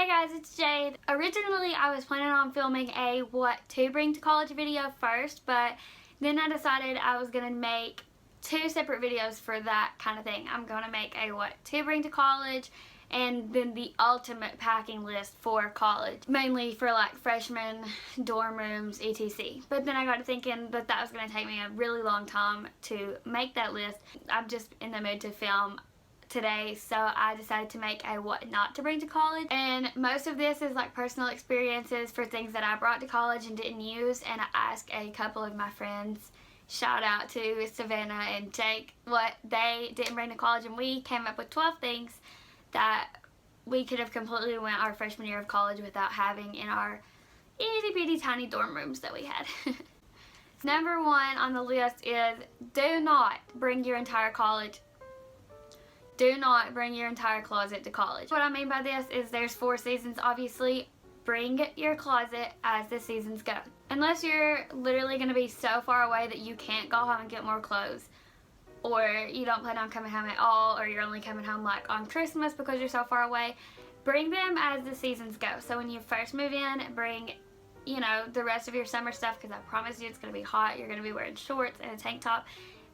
guys, it's Jade. Originally, I was planning on filming a what to bring to college video first, but then I decided I was going to make two separate videos for that kind of thing. I'm going to make a what to bring to college and then the ultimate packing list for college, mainly for like freshmen, dorm rooms, etc. But then I got to thinking that that was going to take me a really long time to make that list. I'm just in the mood to film today, so I decided to make a what not to bring to college, and most of this is like personal experiences for things that I brought to college and didn't use, and I asked a couple of my friends, shout out to Savannah and Jake, what they didn't bring to college, and we came up with 12 things that we could have completely went our freshman year of college without having in our itty bitty tiny dorm rooms that we had. Number one on the list is do not bring your entire closet to college. What I mean by this is there's 4 seasons, obviously. Bring your closet as the seasons go. Unless you're literally going to be so far away that you can't go home and get more clothes, or you don't plan on coming home at all, or you're only coming home like on Christmas because you're so far away, bring them as the seasons go. So when you first move in, bring, you know, the rest of your summer stuff, because I promise you it's going to be hot. You're going to be wearing shorts and a tank top.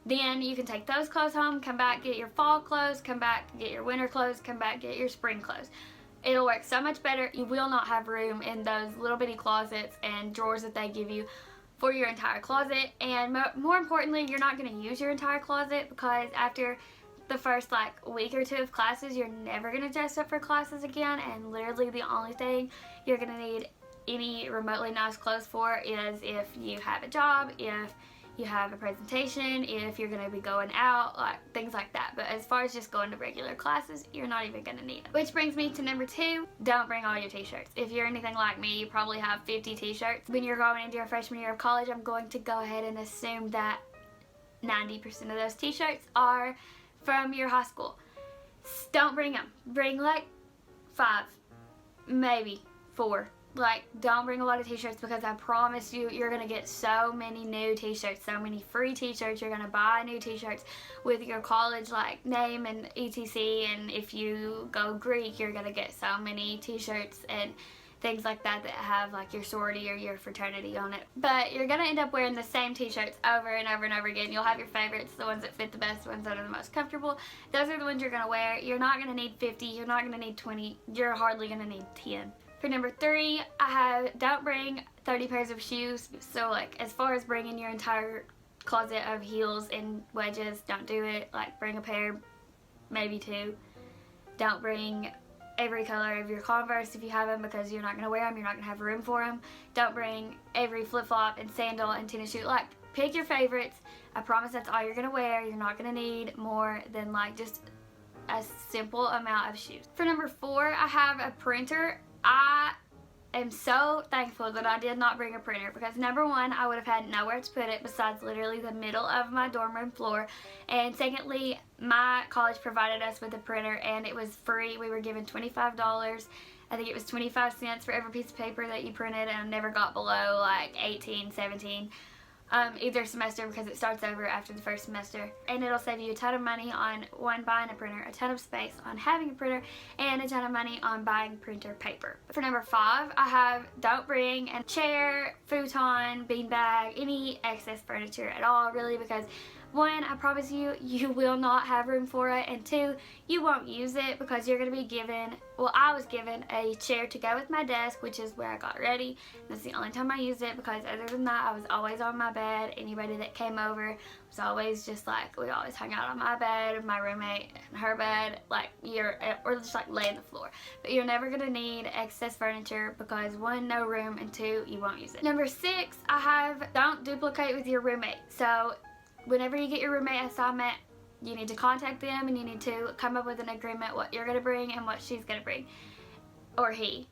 Then you can take those clothes home, come back, get your fall clothes, come back, get your winter clothes, come back, get your spring clothes. It'll work so much better. You will not have room in those little bitty closets and drawers that they give you for your entire closet. And more importantly, you're not going to use your entire closet, because after the first like week or 2 of classes, you're never going to dress up for classes again, and literally the only thing you're going to need any remotely nice clothes for is if you have a job, if you have a presentation, if you're going to be going out, like things like that. But as far as just going to regular classes, you're not even going to need them. Which brings me to number 2, don't bring all your t-shirts. If you're anything like me, you probably have 50 t-shirts. When you're going into your freshman year of college, I'm going to go ahead and assume that 90% of those t-shirts are from your high school. Don't bring them. Bring like 5, maybe 4. Like, don't bring a lot of t-shirts, because I promise you, you're going to get so many new t-shirts, so many free t-shirts. You're going to buy new t-shirts with your college, like, name and etc. And if you go Greek, you're going to get so many t-shirts and things like that that have, like, your sorority or your fraternity on it. But you're going to end up wearing the same t-shirts over and over and over again. You'll have your favorites, the ones that fit the best, the ones that are the most comfortable. Those are the ones you're going to wear. You're not going to need 50. You're not going to need 20. You're hardly going to need 10. For number 3, don't bring 30 pairs of shoes. So like, as far as bringing your entire closet of heels and wedges, don't do it. Like, bring a pair, maybe 2. Don't bring every color of your Converse if you have them, because you're not going to wear them. You're not going to have room for them. Don't bring every flip-flop and sandal and tennis shoe. Like, pick your favorites. I promise that's all you're going to wear. You're not going to need more than like just a simple amount of shoes. For number 4, I have a printer. I am so thankful that I did not bring a printer, because number 1, I would have had nowhere to put it besides literally the middle of my dorm room floor, and secondly, my college provided us with a printer and it was free. We were given $25. I think it was 25 cents for every piece of paper that you printed, and I never got below like 18, 17 either semester, because it starts over after the first semester. And it'll save you a ton of money on, 1, buying a printer, a ton of space on having a printer, and a ton of money on buying printer paper. For number 5, I have don't bring a chair, futon, beanbag, any excess furniture at all, really, because 1, I promise you, you will not have room for it, and 2, you won't use it, because you're going to be given, well, I was given a chair to go with my desk, which is where I got ready. That's the only time I used it, because other than that, I was always on my bed. Anybody that came over was always just like, we always hung out on my bed, my roommate and her bed, like, or just like lay on the floor. But you're never going to need excess furniture, because 1, no room, and 2, you won't use it. Number 6, I have don't duplicate with your roommate. So whenever you get your roommate assignment, you need to contact them and you need to come up with an agreement what you're going to bring and what she's going to bring, or he.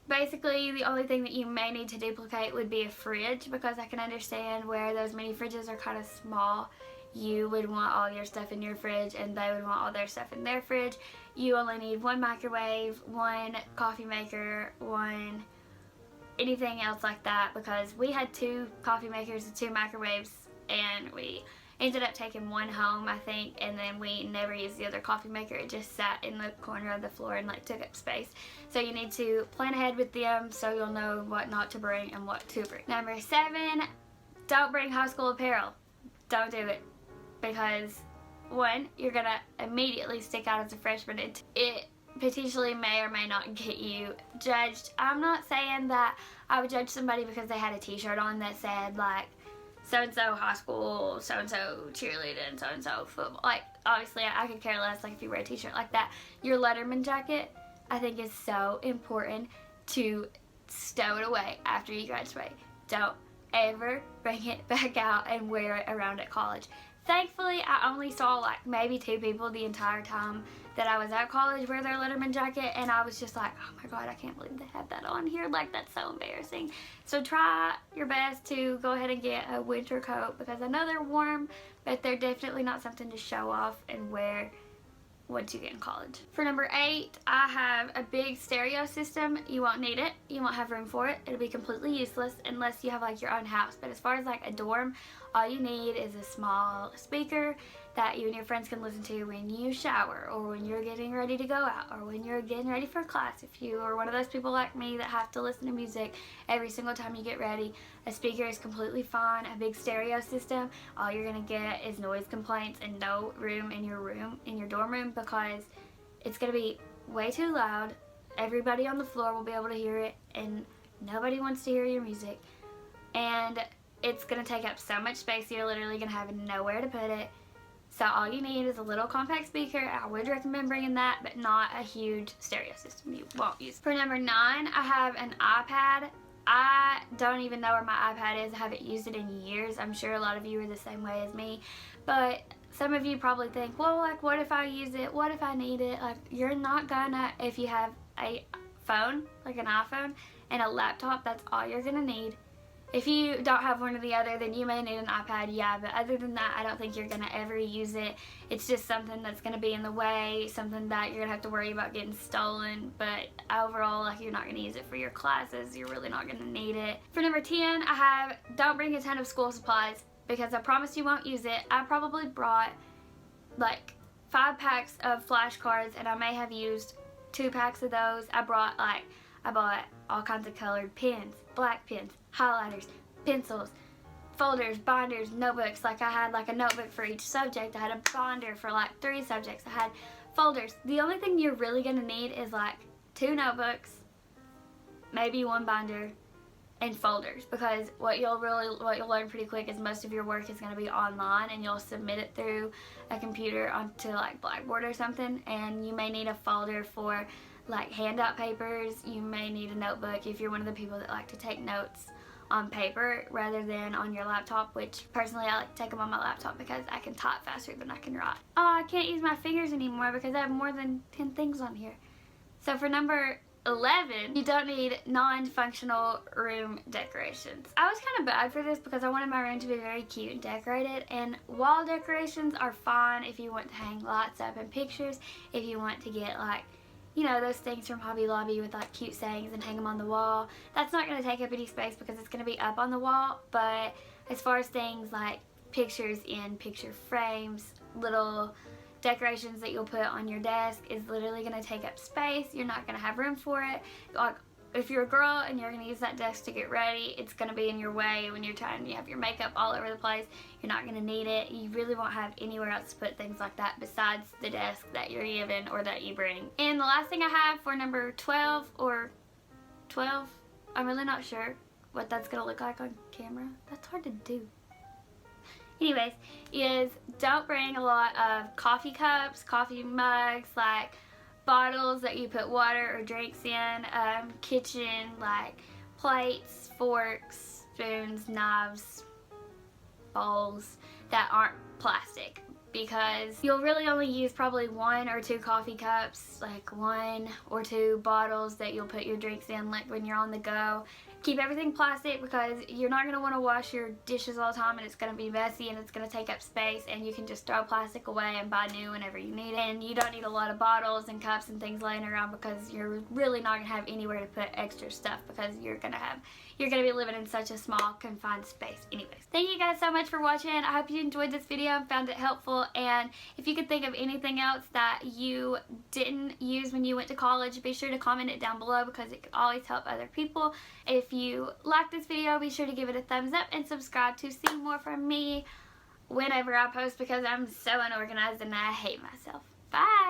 Basically, the only thing that you may need to duplicate would be a fridge, because I can understand where those mini fridges are kind of small. You would want all your stuff in your fridge and they would want all their stuff in their fridge. You only need 1 microwave, 1 coffee maker, 1 anything else like that, because we had 2 coffee makers and 2 microwaves, and we Ended up taking one home, I think, and then we never used the other coffee maker. It just sat in the corner of the floor and like took up space. So you need to plan ahead with them so you'll know what not to bring and what to bring. Number 7, don't bring high school apparel. Don't do it, because 1, you're gonna immediately stick out as a freshman. It potentially may or may not get you judged. I'm not saying that I would judge somebody because they had a t-shirt on that said like so-and-so high school, so-and-so cheerleading, so-and-so football. Like, obviously I could care less, like, if you wear a t-shirt like that. Your Letterman jacket, I think, is so important to stow it away after you graduate. Don't ever bring it back out and wear it around at college. Thankfully, I only saw like maybe 2 people the entire time that I was at college wear their Letterman jacket, and I was just like, oh my god, I can't believe they have that on here. Like, that's so embarrassing. So try your best to go ahead and get a winter coat, because I know they're warm, but they're definitely not something to show off and wear once you get in college. For number 8, I have a big stereo system. You won't need it. You won't have room for it. It'll be completely useless unless you have like your own house. But as far as like a dorm, all you need is a small speaker that you and your friends can listen to when you shower, or when you're getting ready to go out, or when you're getting ready for class. If you are one of those people like me that have to listen to music every single time you get ready, a speaker is completely fine. A big stereo system, all you're gonna get is noise complaints and no room, in your dorm room, because it's gonna be way too loud. Everybody on the floor will be able to hear it, and nobody wants to hear your music. And it's gonna take up so much space, you're literally gonna have nowhere to put it. So all you need is a little compact speaker. I would recommend bringing that, but not a huge stereo system you won't use. For number 9, I have an iPad. I don't even know where my iPad is. I haven't used it in years. I'm sure a lot of you are the same way as me. But some of you probably think, well, like, what if I use it? What if I need it? Like, you're not gonna. If you have a phone, like an iPhone, and a laptop, that's all you're gonna need. If you don't have one or the other, then you may need an iPad, yeah, but other than that, I don't think you're going to ever use it. It's just something that's going to be in the way, something that you're going to have to worry about getting stolen, but overall, like, you're not going to use it for your classes. You're really not going to need it. For number 10, I have, don't bring a ton of school supplies, because I promise you won't use it. I probably brought like 5 packs of flashcards, and I may have used 2 packs of those. I bought all kinds of colored pens, black pens, highlighters, pencils, folders, binders, notebooks. Like, I had like a notebook for each subject. I had a binder for like 3 subjects. I had folders. The only thing you're really going to need is like 2 notebooks, maybe 1 binder, and folders, because what you'll learn pretty quick is most of your work is going to be online, and you'll submit it through a computer onto like Blackboard or something, and you may need a folder for like handout papers. You may need a notebook if you're one of the people that like to take notes on paper rather than on your laptop, which personally I like to take them on my laptop because I can type faster than I can write. Oh, I can't use my fingers anymore because I have more than 10 things on here. So for number 11, you don't need non-functional room decorations. I was kind of bad for this because I wanted my room to be very cute and decorated, and wall decorations are fine if you want to hang lights up and pictures, if you want to get like, you know, those things from Hobby Lobby with like cute sayings and hang them on the wall. That's not going to take up any space because it's going to be up on the wall. But as far as things like pictures in picture frames, little decorations that you'll put on your desk is literally going to take up space. You're not going to have room for it. Like, if you're a girl and you're going to use that desk to get ready, it's going to be in your way when you're trying to have your makeup all over the place. You're not going to need it. You really won't have anywhere else to put things like that besides the desk that you're given or that you bring. And the last thing I have for number 12, I'm really not sure what that's going to look like on camera. That's hard to do. Anyways, is don't bring a lot of coffee cups, coffee mugs, like bottles that you put water or drinks in, kitchen, like plates, forks, spoons, knives, bowls that aren't plastic, because you'll really only use probably 1 or 2 coffee cups, like 1 or 2 bottles that you'll put your drinks in, like when you're on the go. Keep everything plastic because you're not going to want to wash your dishes all the time and it's going to be messy and it's going to take up space, and you can just throw plastic away and buy new whenever you need it. And you don't need a lot of bottles and cups and things laying around because you're really not going to have anywhere to put extra stuff because you're going to be living in such a small confined space anyways. Thank you guys so much for watching. I hope you enjoyed this video and found it helpful, and if you could think of anything else that you didn't use when you went to college, be sure to comment it down below because it could always help other people. If you like this video, be sure to give it a thumbs up and subscribe to see more from me whenever I post because I'm so unorganized and I hate myself. Bye!